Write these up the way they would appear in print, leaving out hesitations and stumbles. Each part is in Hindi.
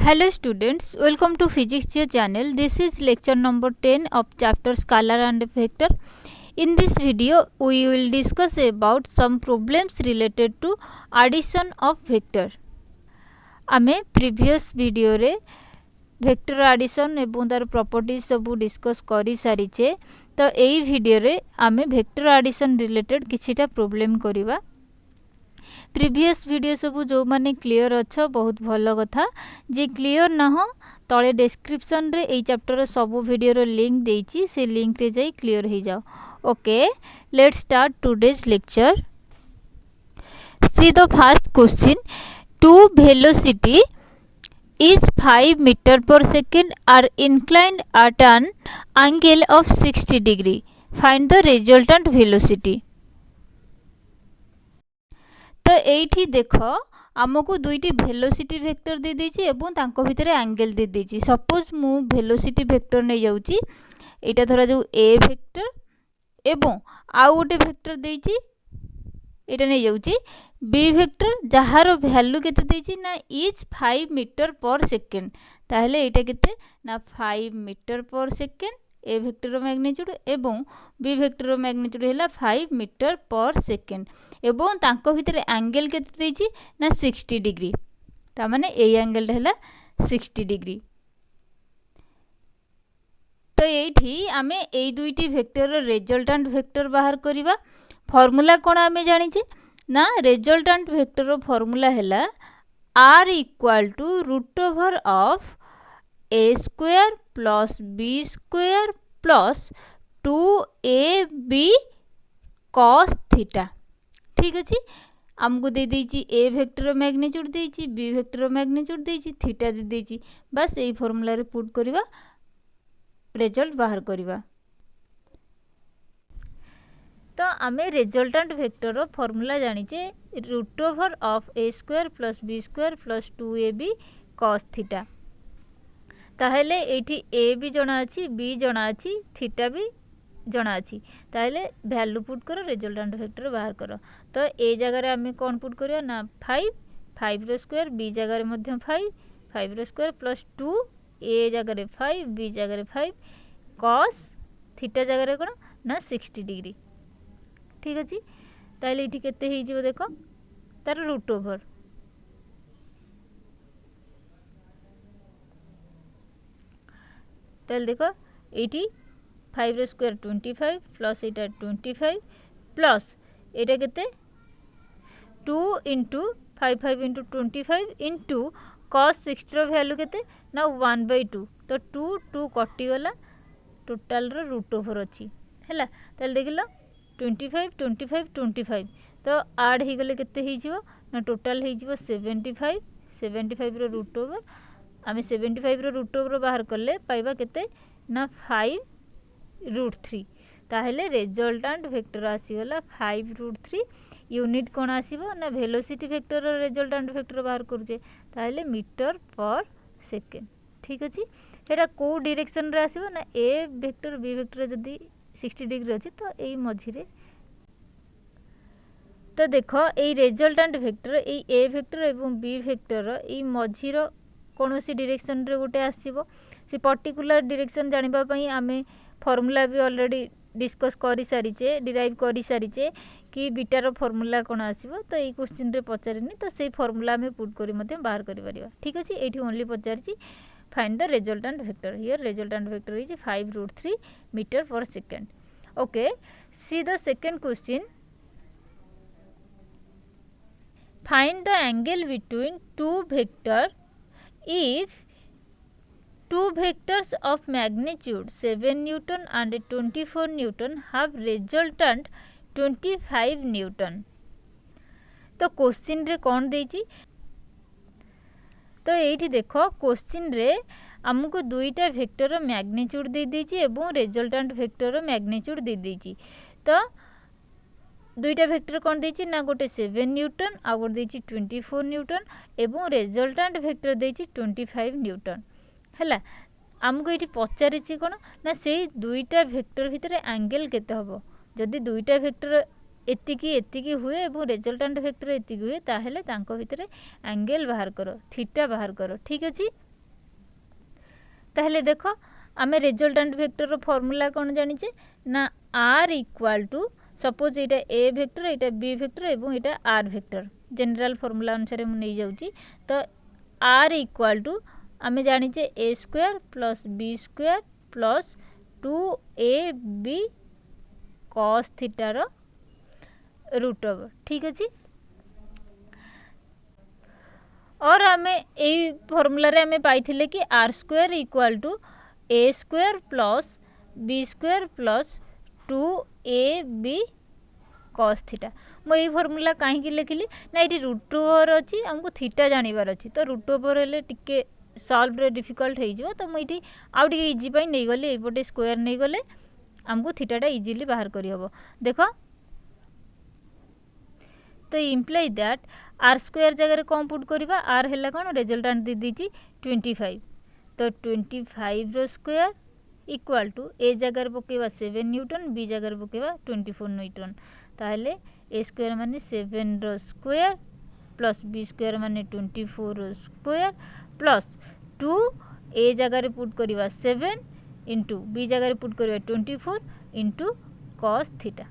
Hello students, welcome to Physics Geo channel. This is lecture number 10 of chapter Scalar and Vector. In this video, we will discuss about some problems related to addition of vector. आमे previous video रे vector addition एवं तार properties सब discuss करी सारिचे तो एई video रे आमे vector addition related किछिटा problem करिवा. प्रीवियस वीडियो सब जो माने क्लियर अच्छा बहुत भलो कथा जे क्लियर ना हो तळे डिस्क्रिप्शन रे ए चैप्टर सब वीडियो रो लिंक देइची से लिंक रे जाई क्लियर हो जाओ. Okay let's start today's lecture. See the first question. Two velocity is 5 meter per second are inclined at an angle of 60 degree. Find the resultant velocity. तो एठी देखो आमको दुईटी वेलोसिटी वेक्टर दे देछि एवं तांको भितरे एंगल दे देछि. सपोज मु वेलोसिटी वेक्टर नै जाउछि एटा धरा जो ए वेक्टर एवं आउ गोटे वेक्टर देछि एटा नै जाउछि बी वेक्टर जहार वैल्यू केते देछि ना इज 5 मीटर पर सेकंड. ताहले एटा केते ना 5 मीटर पर सेकंड ए वेक्टर मैग्नीट्यूड एवं बी वेक्टर मैग्नीट्यूड हैला 5 मीटर पर सेकंड एवं तांको भितर एंगल केते देछि ना 60 डिग्री. ता माने ए एंगल हैला 60 डिग्री. तो एठी आमे ए दुईटी वेक्टर रो रिजल्टेंट वेक्टर बाहर करिवा. फार्मूला कोन आमे जानि छि ना रिजल्टेंट वेक्टर रो फार्मूला हैला r equal to root over of a square plus b square plus 2ab cos theta. ठीक अछि हमको दे देछि a वेक्टर मैग्नीट्यूड देछि b वेक्टर मैग्नीट्यूड देछि थीटा दे देछि. बस एई फार्मूला रे पुट करिवा रिजल्ट बाहर करिवा. तो आमे रिजल्टेंट वेक्टर रो फार्मूला जानि छे root over of a square plus b square plus 2ab cos theta. ताहेले एठी a भी जणा अछि b जणा अछि थीटा भी जणा अछि. ताहेले वैल्यू पुट करो रिजल्टेंट वेक्टर बाहर करो. तो ए जगह रे हमें कोन पुट करियो ना 5 रो स्क्वायर b जगह रे मध्य 5 रो स्क्वायर प्लस 2 a जगह रे 5 b जगह रे 5 cos थीटा जगह रे कोन ना 60 डिग्री. ठीक अछि ताहेले एठी केते हेइ जिवो देखो तार रूट ओवर ताहेले देखो एठी 5 रो square 25 plus iota 25 plus iota केते 2 into 5 into 25 into cos 60 रो वैल्यू केते ना 1/2. तो 2 कटि गला टोटल रो रूट ओवर अछि हैला. ताले देखिलो 25 25 25 तो ऐड हे गले केते हे जिवो ना टोटल हे जिवो 75 रो रूट ओवर. आमे 75 रो रूट ओवर बाहर करले पाइबा केते ना 5 रूट 3. ताहेले रिजल्टेंट वेक्टर आसी गला 5 रूट 3. यूनिट कोन आसीबो ना वेलोसिटी वेक्टर रो रिजल्टेंट वेक्टर बाहर करूजे ताहेले मीटर पर सेकंड. ठीक अछि एटा को डायरेक्शन रे आसीबो ना ए वेक्टर बी वेक्टर जदी 60 डिग्री अछि तो एई मझी रे. तो देखो एई रिजल्टेंट वेक्टर एई ए वेक्टर एवं बी वेक्टर एई मझी रो कोनोसी डायरेक्शन रे गोटे आसीबो. से पर्टिकुलर डायरेक्शन जानिबा पई आमे फार्मूला भी ऑलरेडी डिस्कस करी सारिचे डिराइव करी सारिचे कि बीटा रो फार्मूला कोन आसीबो. तो एई क्वेश्चन रे पचारिनी तो सेई फार्मूला में पुट करी मते बाहर करि परिबा. ठीक अछि एठी only पचारची find the resultant vector. Here resultant vector is 5 root 3 meter per second. Okay, see the second question. Find the angle between two vector if two vectors of magnitude 7 Newton and 24 Newton have resultant 25 Newton. तो क्वेश्चन रे कोन देछि तो एठी देखो क्वेश्चन रे हमको दुईटा वेक्टर मैग्नीट्यूड दे देछि एवं रिजल्टेंट वेक्टर मैग्नीट्यूड दे देछि. तो दुईटा वेक्टर कोन देछि ना गोटे 7 न्यूटन आ गोटे देछि 24 न्यूटन एवं रिजल्टेंट वेक्टर देछि 25 न्यूटन हैला. हमको एठी पचारिछि कोन ना सेई दुईटा वेक्टर भितरे एंगल केते हबो. जदि दुईटा वेक्टर एतिकी हुए एवं रिजल्टेंट वेक्टर एतिकी हुए ताहेले तांको भितरे एंगल बाहर करो थीटा बाहर करो. ठीक अछि ताहले देख आम रिजल्टांट वेक्टर फॉर्मूला कौन जानिचे ना आर इक्वाल टू सपोज यहाँ ए वेक्टर यहाँ बी वेक्टर और यहाँ आर वेक्टर जनरल फॉर्मूला अनुसार मुझे जाऊँगी तो आर इक्वाल टू आम जानिचे a square plus B square plus 2ab cos थीटार रूट ओवर ठीक अच्छे। और आम यही फॉर्मूला रे आम पाई कि R square equal to A square plus B square plus 2ab cos theta. मुझे फॉर्मूला कहीं लिखिली ना ये रूट ओवर अच्छी आमको थीटा जानवर अच्छी तो रूट ओवर हेल्ले टिके सॉल्व रे डिफिकल्ट हो तो मुझे आउ टे इजी नहीं गली एपटे स्क्वायर नहीं गले आमको थीटाटा इजिली बाहर करी हबो। देख तो इम्प्लाई दैट आर स्क्वायर जगह कौन पुट करवा आर है कौन रिजल्टांट दे दीची 25 तो 25 रो स्क्वायर इक्वाल टू ए जगह पकेवा 7 न्यूटन बी जगह पकेवा 24 न्यूटन ताहले ए स्क्वायर माने 7 रो स्क्वायर प्लस बी स्क्वायर माने 24 रो स्क्वायर प्लस 2 ए जगह पुट करवा 7 इंटू बी जगह पुट करवा 24 इंटू cos थीटा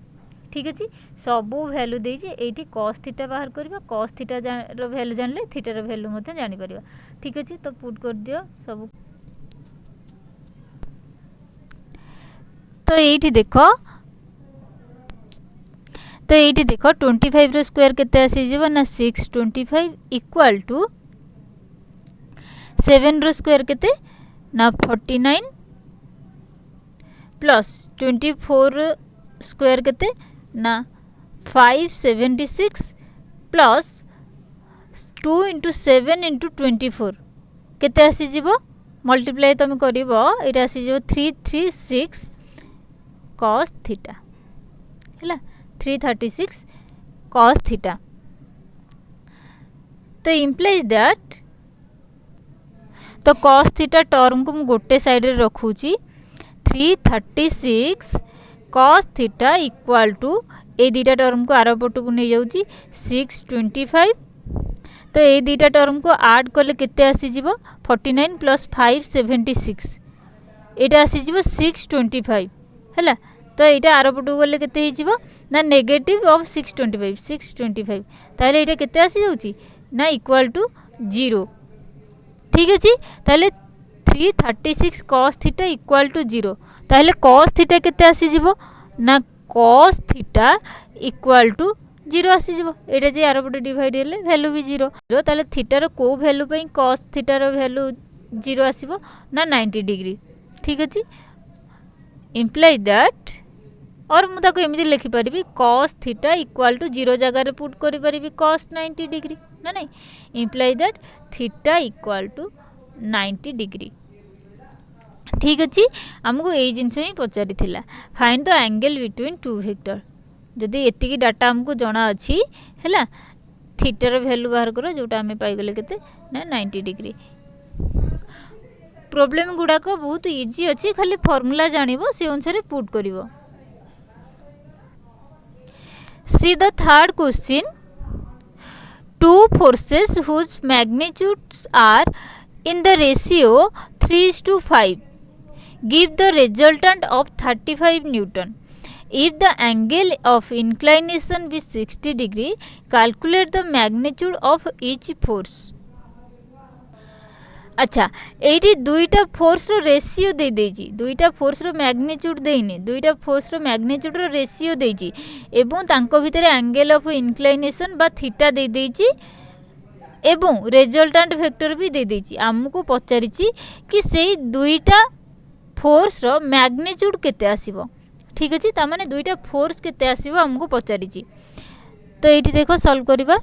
ठीक अच्छे। सबू भैल्यू देती cos थीटा बाहर करवा cos थीटा रो भैल्यू जानले थीटा रो भैल्यू मते जानि परिबा ठीक अच्छे। तो पुट कर दियो सब तो ये देख 25 रो स्क्वायर केते आसी जीवो ना 625 इक्वल टू 7 रो स्क्वायर केते ना 49 प्लस 24 स्क्वायर केते ना 576 प्लस 2 इंटू 7 इंटू 24 केते आसी जीवो मल्टीप्लाई तुम करिवो एटा आसी जीवो 336 cos थीटा हैला 336 cos थीटा। तो इम्प्लाइज दैट तो cos थीटा टर्म को मु गोटे साइड रे रखुची 336 cos theta equal to a theta term को आर पट को नहीं जाउची 625 तो ए दीटा टर्म को ऐड कले केते आसी जीवो 49 प्लस 576 एटा आसी जीवो 625 हैला तो यहाँ आर पटू गले केते हिजिबो ना नेगेटिव ऑफ 625 ताहले एटा केते आसी जाउची ना इक्वल टू 0 ठीक अछि। ताहले 336 cos थीटा इक्वल टू 0 ताहले cos थीटा केते आसी जीवो ना cos थीटा इक्वल टू 0 आसी जीवो एटा जे आर पटे डिवाइड हेले वैल्यू भी 0 ताहले थीटा रो को वैल्यू पई cos थीटा रो वैल्यू 0 आसीबो ना 90 डिग्री ठीक अछि। इम्प्लाई दैट और मुझे एमती लिखिपारि cos थीटा इक्वल टू 0 जगह पुट करी cos 90 डिग्री ना नहीं imply that theta equal to 90 degree ठीक अच्छे। आमको यही जिनस ही पचारि find the angle between two vector जदि एतिकी डाटा आमको जना अच्छी है थीटार वैल्यू बाहर कर जोटा आम पाइगले केते ना 90 डिग्री। प्रॉब्लम गुड़ाक बहुत इजी अच्छी खाली फॉर्मूला जानिबो से अनुसार put करिवो। See the third question. Two forces whose magnitudes are in the ratio 3:5 give the resultant of 35 Newton. If the angle of inclination be 60 degree, calculate the magnitude of each force. अच्छा ये दुईटा फोर्स रो रेशियो दे देजी दुईटा फोर्स रो मैग्नीट्यूड देनी दुईटा फोर्स रो मैग्नीट्यूड रो रेशियो देजी एवं तांको भितर एंगल ऑफ इंक्लिनेशन बा थीटा दे देजी एवं रिजल्टेंट वेक्टर भी दे देजी। हमको पचारिची कि सेई दुईटा फोर्स रो मैग्नीट्यूड केते आसीबो ठीक अछि ता माने दुईटा फोर्स केते आसीबो हमको पचारिची। तो एठी देखो सॉल्व करबा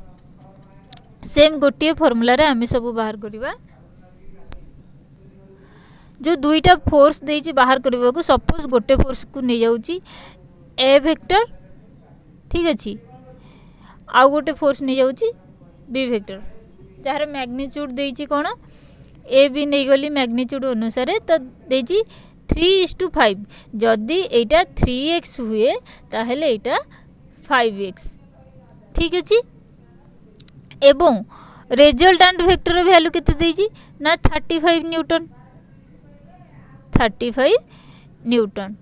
सेम गोटिए फार्मूला रे हम सब बाहर करबा जो दुईटा फोर्स देछि बाहर करबा को सपोज गोटे फोर्स को नहीं जाउची ए वेक्टर ठीक अछि आ गोटे फोर्स नहीं जाउची बी वेक्टर जार मैग्नीट्यूड देछि कोन ए बी नहीं गली मैग्नीट्यूड अनुसार तो देछि 3:5 जदि एटा 3x हुए ताहले एटा 5x ठीक अछि एवं रिजल्टेंट वेक्टर वैल्यू केते देछि ना 35 न्यूटन 35 न्यूटन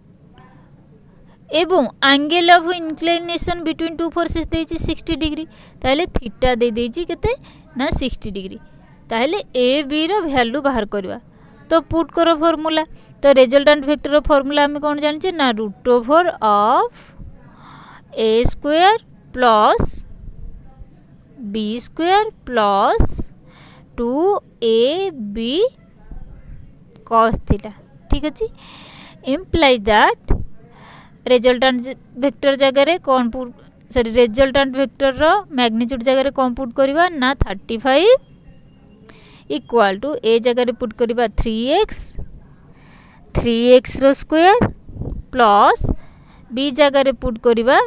एवं angle of inclination between two forces देछि 60 डिग्री ताहले थीटा दे देछि केते ना 60 डिग्री ताहले ए बी रो वैल्यू बाहर करवा तो पुट करो फॉर्मूला तो रिजल्टेंट वेक्टर रो फॉर्मूला हम कोन जानि छै ना root over of A square plus B square plus 2ab cos theta ठीक अछि implies that रिजल्टेंट वेक्टर जगह रे कोन सॉरी रिजल्टेंट वेक्टर रो मैग्नीट्यूड जगह रे कोन पुट करबा ना 35 इक्वल टू ए जगह रे पुट करबा 3x रो स्क्वायर प्लस बी जगह रे पुट करबा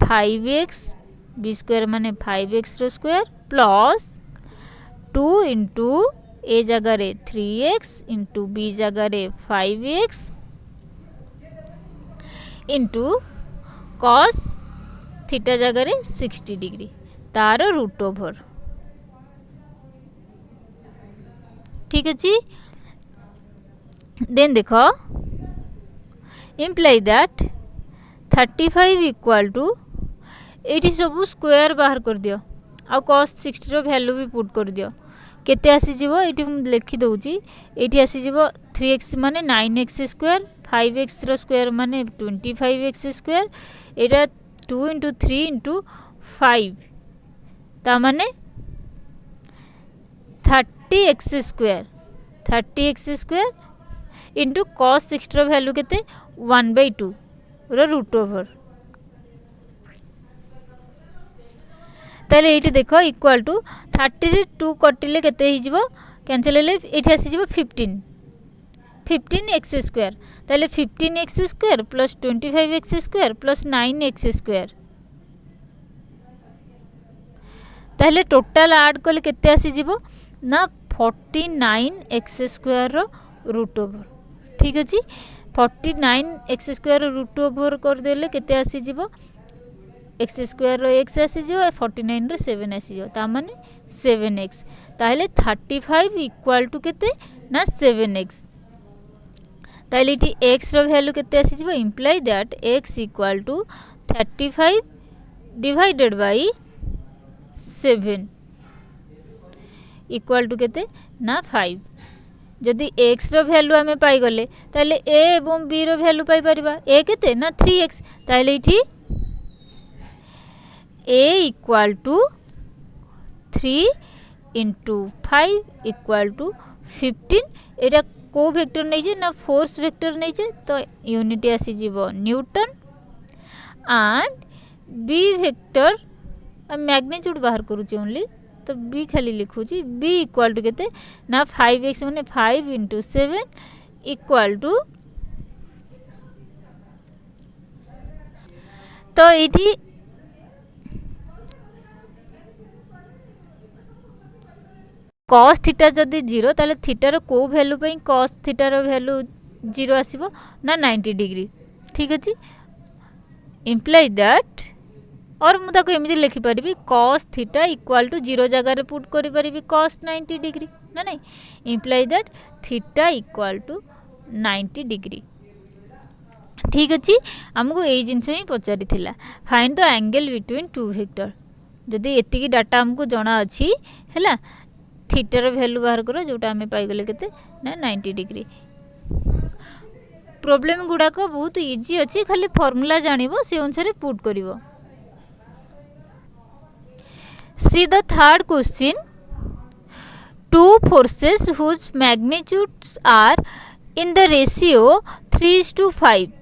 5x बी स्क्वायर माने 5x रो स्क्वायर प्लस 2 इंटू ए जगह रे 3x इंटू बी जगह रे 5x इंटू cos थीटा जगह रे 60 डिग्री तार रूट ओवर ठीक अछि देन देखो इम्प्लाई दैट 35 इक्वल टू एटी सब स्क्वायर बाहर कर दियो आ cos 60 रो वैल्यू भी पुट कर दियो केते आसी जीवो एटी हम लिखि दउची एटी आसी जीवो 3x माने 9x स्क्वायर 5x रो स्क्वायर माने 25x स्क्वायर एटा 2 into 3 into 5 ता माने 30x स्क्वायर into cos 60 रो वैल्यू केते 1/2 रो रूट ओवर ताले एटी देखो इक्वल टू 30 रे 2 कटिले केते हि जिवो कैंसिल हेले एठी आसी जिवो 15x स्क्वायर ताले 15x square plus 25x square plus 9x square ताले टोटल ऐड कले केते आसी जिवो ना 49x स्क्वायर रो रूट ओवर ठीक अछि 49x स्क्वायर रूट ओवर कर देले केते आसी जिवो x स्क्वायर रो x आसी जिवो 49 रो 7 आसी जिवो ता माने 7x ताले 35 इक्वल टू केते ना 7x ताले इटी x रो वैल्यू केते आसी जिवो imply that x equal to 35 divided by 7 equal to केते ना 5 जदि x रो वैल्यू हमें पाई गले ताले a एवं b रो वैल्यू पाई परिबा a केते ना 3x ताले इठी a equal to 3 into 5 equal to 15 एटा को वेक्टर नै जे ना फोर्स वेक्टर नै जे तो यूनिट आसी जीवो Newton and b vector magnitude बाहर करू छी ओनली तो b खाली लिखू छी b इक्वल टू केते ना 5x माने 5 into 7 इक्वल टू तो इठी cos थीटा जदि 0 ताले थीटा रो को वैल्यू पई cos थीटा रो वैल्यू 0 आसीबो ना 90 डिग्री ठीक अछि इम्प्लाई दैट और मु ताको एमिति लिखि परिबी cos थीटा इक्वल टू 0 जगह रे पुट करि परिबी cos 90 डिग्री ना नहीं imply that theta equal to 90 degree ठीक अछि हमको एई जिंस ही पचारि थिला find the angle between two vector जदि एतिकी डाटा हमको जणा अछि हैला थीटा रो वैल्यू बाहर करो जोटा हमें पाई गले केते ना 90 डिग्री प्रॉब्लम गुडा को बहुत इजी अछि खाली फार्मूला जानिबो से अनुसार पुट करिवो see the third question two forces whose magnitudes are in the ratio 3:5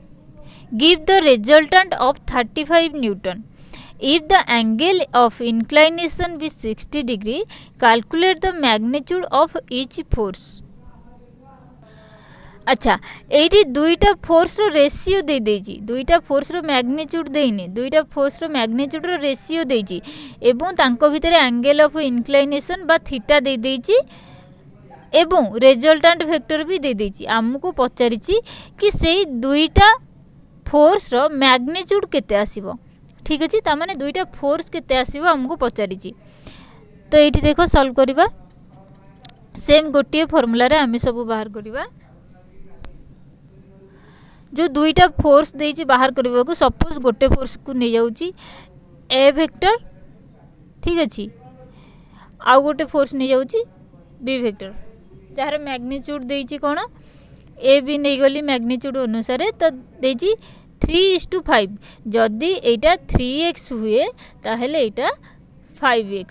give the resultant of 35 Newton. If the angle of inclination be 60 degree, calculate the magnitude of each force. अच्छा एठी दुईटा फोर्स रो रेशियो दे देजी दुईटा फोर्स रो मैग्नीट्यूड देइनी दुईटा फोर्स रो मैग्नीट्यूड रो रेशियो देजी एवं तांको भितरे एंगल ऑफ इंक्लिनेशन बा थीटा दे देजी एवं रिजल्टेंट वेक्टर भी दे देजी हमको पचारिची कि सेई दुईटा फोर्स रो मैग्नीट्यूड केते आसीबो ठीक अछि ता माने दुईटा फोर्स केते आसीबो हमको पचारिची तो एठी देखो सॉल्व करिबा सेम गोटिए फार्मूला रे हम सब बाहर करिबा जो दुईटा फोर्स देइछि बाहर करबा को सपोज गोटे फोर्स को नै जाउछि ए वेक्टर ठीक अछि आ गोटे फोर्स नै जाउछि बी वेक्टर जार मैग्नीट्यूड देइछि कोन ए बी नै गली मैग्नीट्यूड अनुसार तो देइछि 3:5 जदि एटा 3x हुए ताहेले एटा 5x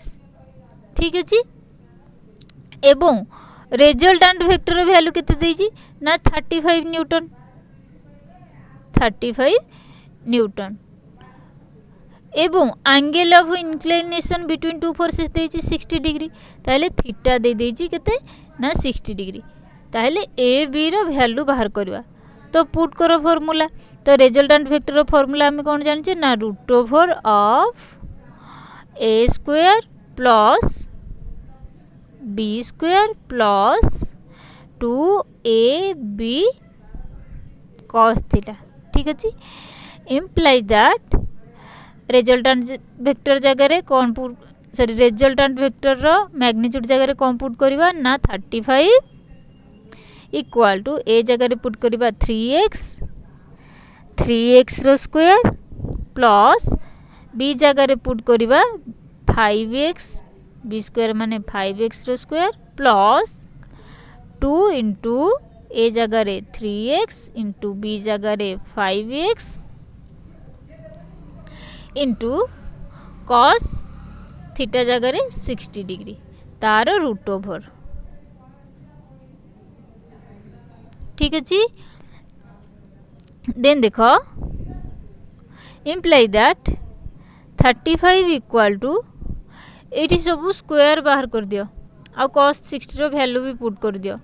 ठीक अछि एवं रिजल्टेंट वेक्टर वैल्यू केते देइछि ना 35 न्यूटन 35 न्यूटन एवं angle of inclination between two forces देइछि 60 डिग्री ताहेले थीटा दे देइछि केते ना 60 डिग्री ताहेले ए बी रो वैल्यू बाहर करबा तो पुट करो फार्मूला तो रिजल्टेंट वेक्टर रो फार्मूला हम कोन जानि छै ना root over of A square plus B square plus 2ab cos theta ठीक अछि implies that रिजल्टेंट वेक्टर जगह रे कोन सॉरी रिजल्टेंट वेक्टर रो मैग्नीट्यूड जगह रे कोन पुट करबा ना 35 इक्वल टू ए जगह रे पुट करबा 3x रो स्क्वायर प्लस बी जगह रे पुट करबा 5x बी स्क्वायर माने 5x रो स्क्वायर प्लस 2 इंटू ए जगह रे 3x इंटू बी जगह रे 5x इंटू cos थीटा जगह रे 60 डिग्री तार रूट ओवर ठीक अछि देन देखो इम्प्लाई दैट 35 इक्वल टू एटी सब स्क्वायर बाहर कर दियो आ cos 60 रो वैल्यू भी पुट कर दियो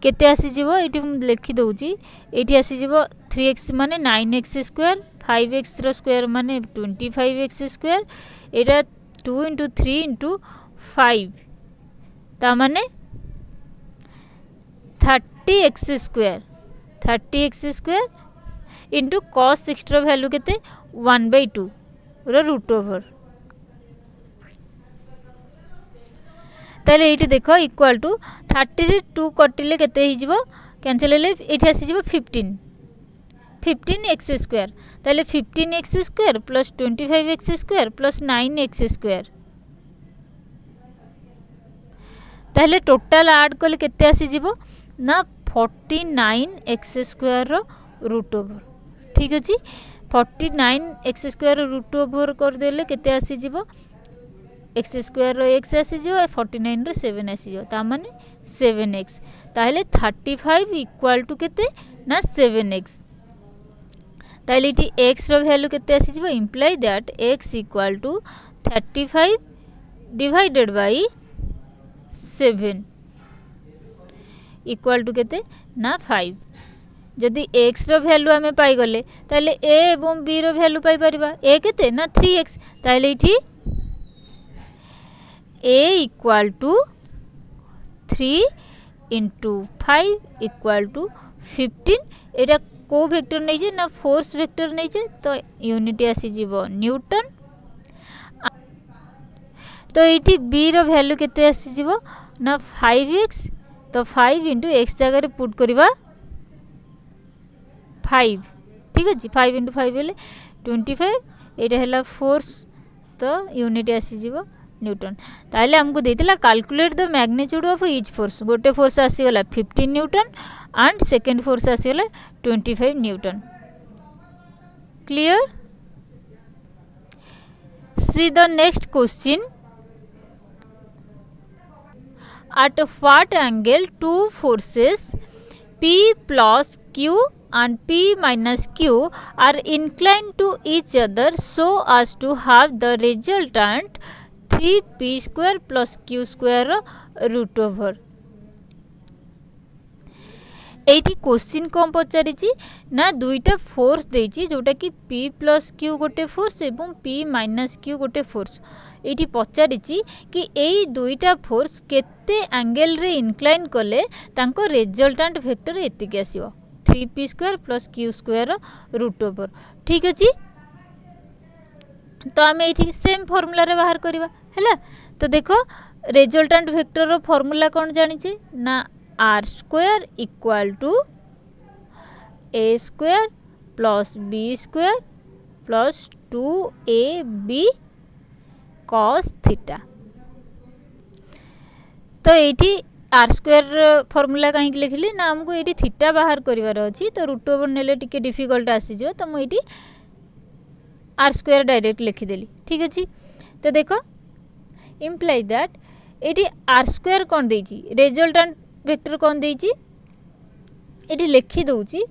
केते आसी जीवो एटी हम लिखि दउची एटी आसी जीवो 3x माने 9x स्क्वायर 5x रो स्क्वायर माने 25x स्क्वायर एटा 2 into 3 into 5 ता माने 30x स्क्वायर into cos 60 रो वैल्यू केते 1/2 रो रूट ओवर ताले एटी देखो इक्वल टू 30 रे 2 कटिले केते हि जिवो कैंसिल हेले एठी आसी जिवो 15x स्क्वायर ताले 15x square plus 25x square plus 9x square ताले टोटल ऐड कले केते आसी जिवो ना 49x स्क्वायर रो रूट ओवर ठीक अछि 49x स्क्वायर रूट ओवर कर देले केते आसी जिवो x स्क्वायर रो x आसी जिवो 49 रो 7 आसी जिवो ता माने 7x ताले 35 इक्वल टू केते ना 7x ताले इटी x रो वैल्यू केते आसी जिवो imply that x equal to 35 divided by 7 equal to केते ना 5 जदि x रो वैल्यू हमें पाई गले ताले a एवं b रो वैल्यू पाई परिबा a केते ना 3x ताले इठी a equal to 3 into 5 equal to 15 एटा को वेक्टर नै जे ना फोर्स वेक्टर नै जे तो यूनिट आसी जीवो न्यूटन तो इठी b रो वैल्यू केते आसी जीवो ना 5x तो 5 into x जगह रे पुट करिबा 5 ठीक अछि 5 into 5 हेले 25 एटा हैला फोर्स तो यूनिट आसी जीवो न्यूटन ताले हमको देतिला calculate the magnitude of each force गोटे फोर्स आसी गला 15 न्यूटन एंड सेकंड फोर्स आसी गला 25 Newton clear see the next question at what angle two forces P plus Q and P minus Q are inclined to each other so as to have the resultant 3p square plus q square root over eighty question कौन पचारि ना दुईटा फोर्स देइछि जोटा कि p प्लस q गोटे फोर्स एवं p माइनस q गोटे फोर्स एटी पचारि कि एई दुईटा फोर्स केते एंगल रे इंक्लाइन कले तांको रिजल्टेंट वेक्टर एतिके आसीबो 3p square plus q square root over ठीक अछि तो आमे एठी सेम फार्मूला रे बाहर करबा हैला तो देखो रिजल्टेंट वेक्टर रो फार्मूला कोन जानि छी ना r square equal to a square plus B square plus 2ab cos theta. तो ये आर स्क्वायर फॉर्मूला कहीं लिखली ना हमको ये थीटा बाहर करार अच्छी, तो रूट ओवर नेले टिके डिफिकल्ट आसीज, तो मुझे आर स्क्वायर डायरेक्ट लिखिदेली। ठीक अच्छे, तो देख इम्प्लाई दैट ये आर स्क्वायर कौन देची, रिजल्टेंट वेक्टर कौन देची, ये लिखी दौची।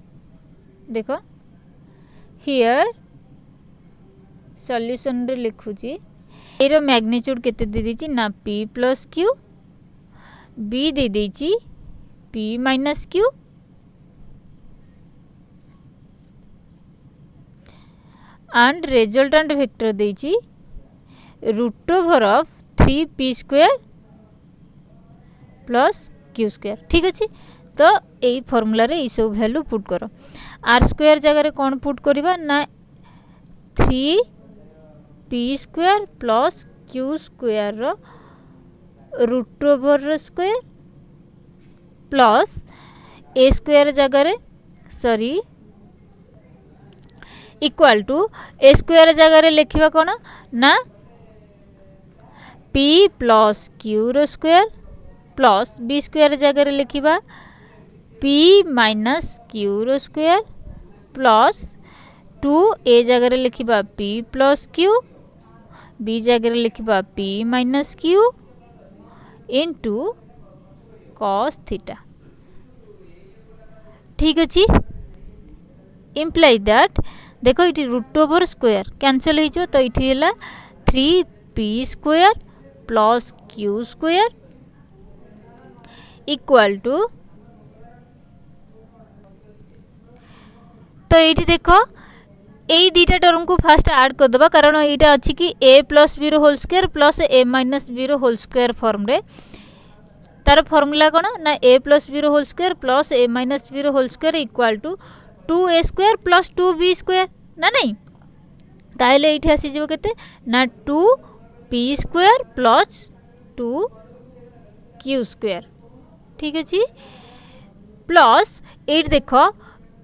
देख हियर सॉल्यूशन रे लिखुची, एरो मैग्नीट्यूड केते दे देची ना p प्लस q, b दे देची p minus q, and resultant vector देची root over of 3p square plus q square. ठीक अच्छे, तो यही फॉर्मूला रे ये सब वैल्यू पुट कर। आर स्क्वायर जगह कौन पुट करवा ना 3p square plus q square रो root over square plus a square जगह sorry equal to A square जगह लिखा कौन ना p प्लस q रो स्क्वायर प्लस बी स्क्वायर जगह लिखा p माइनस q रो स्क्वायर प्लस 2a जगह लिखा p प्लस q, b जगह लिखा p minus q into cos theta. ठीक अच्छे, इम्प्लाई दैट देखो ये रूट ओवर स्क्वायर कैंसल हो, तो ये है 3p square plus q square equal to, तो ये देख यही दुटा टर्म को फास्ट ऐड करदे, कारण यहाँ अच्छी कि a plus B whole square plus a minus B whole square form रे, तार फॉर्मूला कौन ना a plus B whole square plus a minus B whole square equal to 2a square plus 2b square ना नहीं, ताहले ये आसीज केते ना 2p square plus 2q square. ठीक अच्छे, प्लस ये देख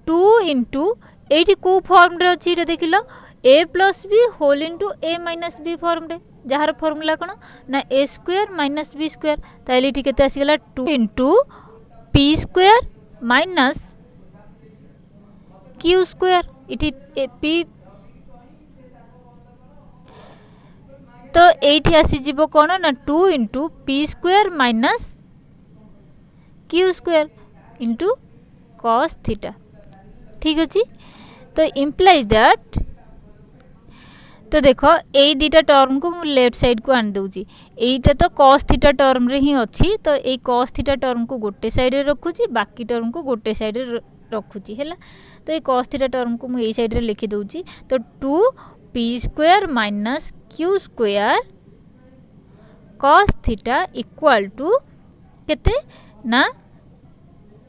2 इंटू ये कौ फॉर्म रे अच्छी देख लो a plus B whole into a minus b form रे, जार फॉर्मूला कौन ना a square minus b square, ताहले ये केते आसीगला 2 into p square minus q square इटी p, तो ये आसीज कौन ना 2 into p square minus q square into cos theta. ठीक अच्छे, तो इम्प्लाइज दैट, तो देखो यही दुटा टर्म को मुझे लेफ्ट साइड को आनी दूची, यहीटा तो cos थीटा टर्म रे ही अच्छी, तो ये cos थीटा टर्म को गोटे साइड रे रखुची, बाकी टर्म को गोटे साइड रे रखुची है, तो ये cos थीटा टर्म को मुझे साइड रे लिखी दूची, तो 2p square minus q square cos theta equal to केते ना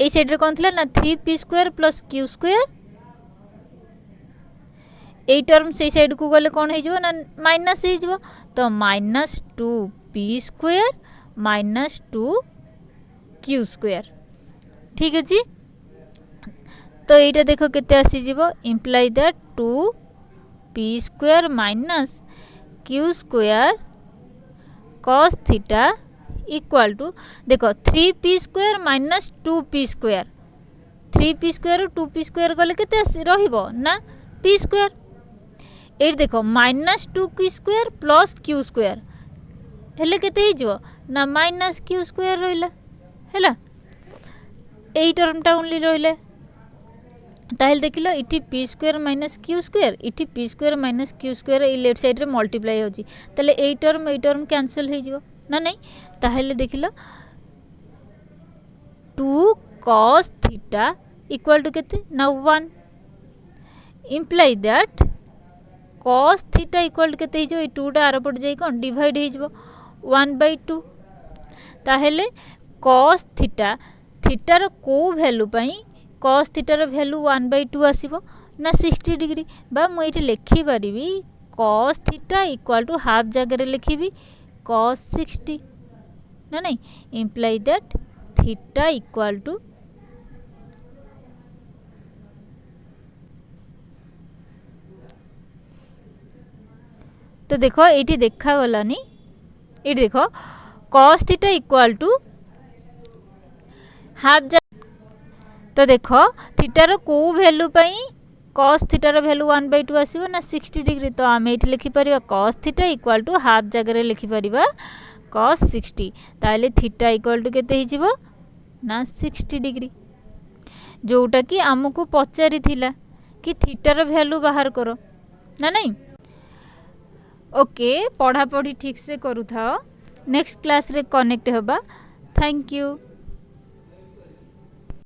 ये साइड रे कौन थिला ना 3p square plus q square, ये टर्म से साइड को गले कौन हो ना माइनस हो, तो minus 2p square minus 2q square. ठीक अच्छे, तो ये देखो केते आसीज, imply that 2p square minus q square cos theta equal to देखो 3p square minus 2p square, 3p square 2p square गले केते रहिबो ना p स्क्वायर, ये देखो minus 2q square plus q square हेले केते हिजो ना माइनस q स्क्वायर रहिला हैला, एई टर्मटा ओनली रहिले, ताहले देखिलो इटी p square minus q square, इटी p square minus q square ए लेफ्ट साइड रे मल्टीप्लाई होची, ताहले एई टर्म कैंसिल हो जिवो ना नहीं, ताहले देखिलो 2 cos थीटा इक्वल टू केते ना 1, imply that cos theta equal to केते हिजो, 2 टा आर पट जाई कोन डिवाइड हिजो 1/2, ताहले cos थीटा थीटा रो को वैल्यू पई cos थीटा रो वैल्यू 1/2 आसीबो ना 60 डिग्री, बा मु एठी लिखि परिबी cos theta equal to half जगह रे लिखिबी cos 60 ना नहीं, imply that theta equal to तो देख ये देखा गलानी ये देख cos theta equal to half. तो देख थीटार को वैल्यू cos थीटार वैल्यू 1/2 आसो ना 60 डिग्री। तो आम ये लिखिपर cos theta equal to half जगह लिखिपर cos 60। ताले थीटा इक्वल टू केते हिजिबो ना 60 डिग्री, जोटा कि आमको पचारि थिला कि थीटार वैल्यू बाहर करो ना नहीं। ओके पढ़ा पढ़ी ठीक से करू था। नेक्स्ट क्लास रे कनेक्ट होबा। Thank you.